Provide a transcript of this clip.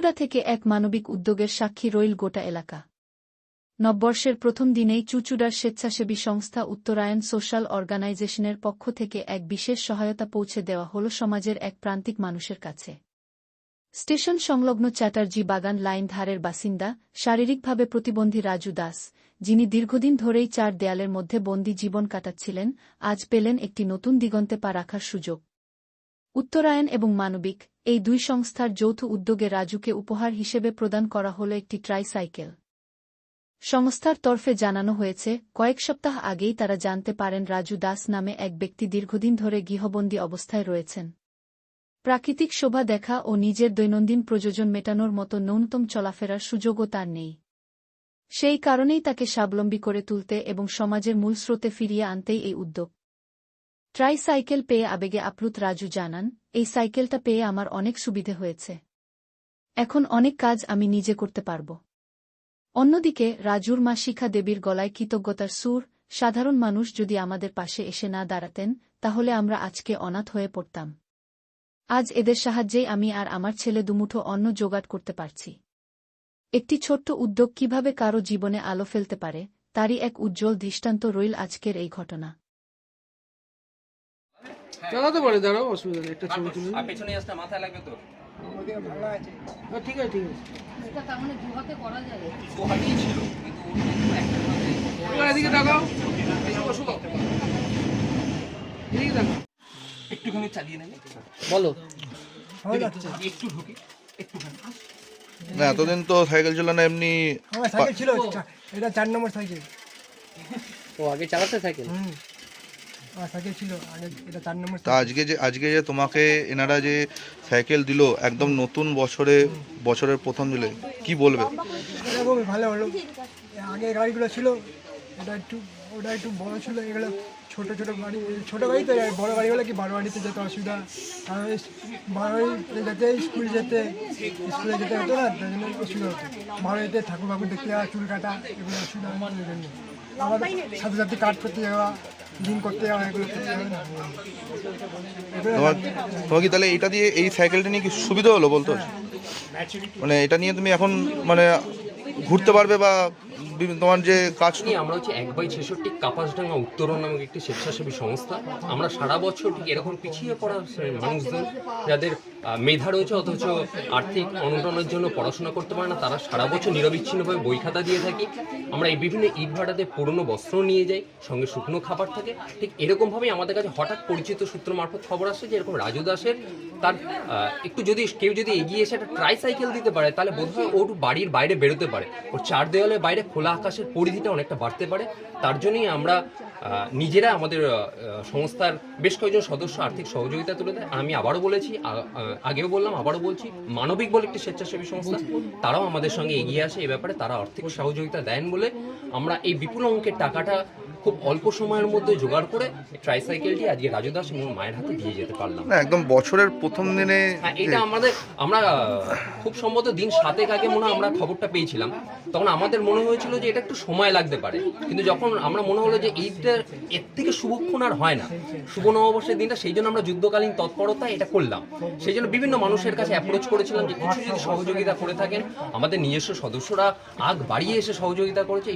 চুচুড়া থেকে এক মানবিক উদ্যোগের সাক্ষী রইল গোটা এলাকা। নববর্ষের প্রথম দিনেই চুচুড়ার স্বেচ্ছাসেবী সংস্থা উত্তরায়ণ সোশ্যাল অর্গানাইজেশনের পক্ষ থেকে এক বিশেষ সহায়তা পৌঁছে দেওয়া হল সমাজের এক প্রান্তিক মানুষের কাছে। স্টেশন সংলগ্ন চ্যাটার্জি বাগান লাইন ধারের বাসিন্দা শারীরিকভাবে প্রতিবন্ধী রাজু দাস, যিনি দীর্ঘদিন ধরেই চার দেয়ালের মধ্যে বন্দী জীবন কাটাচ্ছিলেন, আজ পেলেন একটি নতুন দিগন্তে পা রাখার সুযোগ। উত্তরায়ণ এবং মানবিক এই দুই সংস্থার যৌথ উদ্যোগে রাজুকে উপহার হিসেবে প্রদান করা হল একটি ট্রাইসাইকেল। সংস্থার তরফে জানানো হয়েছে, কয়েক সপ্তাহ আগেই তারা জানতে পারেন রাজু দাস নামে এক ব্যক্তি দীর্ঘদিন ধরে গৃহবন্দী অবস্থায় রয়েছেন। প্রাকৃতিক শোভা দেখা ও নিজের দৈনন্দিন প্রয়োজন মেটানোর মতো ন্যূনতম চলাফেরার সুযোগও তার নেই। সেই কারণেই তাকে স্বাবলম্বী করে তুলতে এবং সমাজের মূল স্রোতে ফিরিয়ে আনতেই এই উদ্যোগ। ট্রাইসাইকেল পেয়ে আবেগে আপ্লুত রাজু জানান, এই সাইকেলটা পেয়ে আমার অনেক সুবিধে হয়েছে। এখন অনেক কাজ আমি নিজে করতে পারব। অন্যদিকে রাজুর মা শিখা দেবীর গলায় কৃতজ্ঞতার সুর, সাধারণ মানুষ যদি আমাদের পাশে এসে না দাঁড়াতেন, তাহলে আমরা আজকে অনাথ হয়ে পড়তাম। আজ এদের সাহায্যেই আমি আর আমার ছেলে দুমুঠো অন্ন জোগাড় করতে পারছি। একটি ছোট্ট উদ্যোগ কিভাবে কারো জীবনে আলো ফেলতে পারে, তারই এক উজ্জ্বল দৃষ্টান্ত রইল আজকের এই ঘটনা। চালাতে পারে, দাঁড়াও, অসুবিধা নেই, একটা ছবি তুলে আর পেছনে আসতে মাথায় লাগবে তো। ভালো আছে, ঠিক আছে ঠিক আছে। এটা তার মানে দু হাতে করা যায়। দু হাতেই ছিল, কিন্তু একটা হাতে। এদিকে তাকাও, বসো, এদিকে তাকাও, একটুখানি চালিয়ে নেবে, বলো হয়ে যাচ্ছে। একটু ঢুকে একটুখানি। না, এতদিন তো সাইকেল ছিল না, এমনি আমার সাইকেল ছিল, এটা 4 নম্বর সাইকেল। ও আগে চালাতে সাইকেল? আমার সাইকেল ছিল আগে, এটা 4 নম্বর। তা আজকে যে তোমাকে এনারা যে সাইকেল দিল একদম নতুন বছরের প্রথম দিলে, কি বলবে? এটা খুবই ভালো হলো। আগে গাড়িগুলো ছিল ওটা একটু বড় ছিল, এগুলো ছোট ছোট গাড়ি, ছোটো গাড়ি তো, বড় গাড়ি হলে কি বড় গাড়িতে যেতে অসুবিধা, কারণ বড় গাড়িতে যেতে স্কুলে যেতে হতো না, তাই জন্য অসুবিধা হতো। বড় গাড়িতে ঠাকুর ফাকুর দেখতে যাওয়া, চুল কাটা, এগুলো অসুবিধা হয় না। জন্য আবার সাথে সাথে কাজ করতে যাওয়া, জিম করতে যাওয়া, এগুলো করতে যাওয়া না। তোমার কি তাহলে এটা দিয়ে, এই সাইকেলটা নিয়ে কি সুবিধা হলো বলতো? মানে এটা নিয়ে তুমি এখন মানে ঘুরতে পারবে বা তোমার যে কাজ নিয়ে আমরা হচ্ছে 1/66 কাপাসডাঙ্গা উত্তরণ নামক একটি স্বেচ্ছাসেবী সংস্থা। আমরা সারা বছর ঠিক এরকম পিছিয়ে পড়া মানুষজন, যাদের মেধা রয়েছে অথচ আর্থিক অনটনের জন্য পড়াশোনা করতে পারে না, তারা সারা বছর নিরবিচ্ছিন্নভাবে বই খাতা দিয়ে থাকি। আমরা এই বিভিন্ন ইট ভাটাতে পুরনো বস্ত্র নিয়ে যাই, সঙ্গে শুকনো খাবার থাকে। ঠিক এরকমভাবেই আমাদের কাছে হঠাৎ পরিচিত সূত্র মারফত খবর আসছে যে এরকম রাজু দাসের তার একটু যদি কেউ যদি এগিয়ে এসে একটা ট্রাইসাইকেল দিতে পারে, তাহলে বোধহয় ওর বাড়ির বাইরে বেরোতে পারে, ওর 4 দেওয়ালের বাইরে খোলা আকাশের পরিধিটা অনেকটা বাড়তে পারে। তার জন্যই আমরা নিজেরা আমাদের সংস্থার বেশ কয়েকজন সদস্য আর্থিক সহযোগিতা তুলে দেয়। আমি আবারও বলেছি, আগেও বললাম, আবারও বলছি, মানবিক বলে একটি স্বেচ্ছাসেবী সংস্থা, তারাও আমাদের সঙ্গে এগিয়ে আসে এই ব্যাপারে। তারা আর্থিক সহযোগিতা দেন বলে আমরা এই বিপুল অঙ্কের টাকাটা খুব অল্প সময়ের মধ্যে জোগাড় করে ট্রাইসাইকেলটি আজকে রাজু দাস এবং মায়ের হাতে দিয়ে যেতে পারলাম। না, একদম বছরের প্রথম দিনে এটা আমরা খুব সম্ভবত দিন 7 আগে মনে হয় আমরা খবরটা পেয়েছিলাম। তখন আমাদের মনে হয়েছিল যে এটা একটু সময় লাগতে পারে, কিন্তু যখন আমরা মনে হলো যে এইটা এর থেকে শুভক্ষণ আর হয় না, শুভ নববর্ষের দিনটা, সেই জন্য আমরা যুদ্ধকালীন তৎপরতা এটা করলাম। সেই জন্য বিভিন্ন মানুষের কাছে অ্যাপ্রোচ করেছিলাম যে কিছু যদি সহযোগিতা করে থাকেন। আমাদের নিজস্ব সদস্যরা আগ বাড়িয়ে এসে সহযোগিতা করেছে।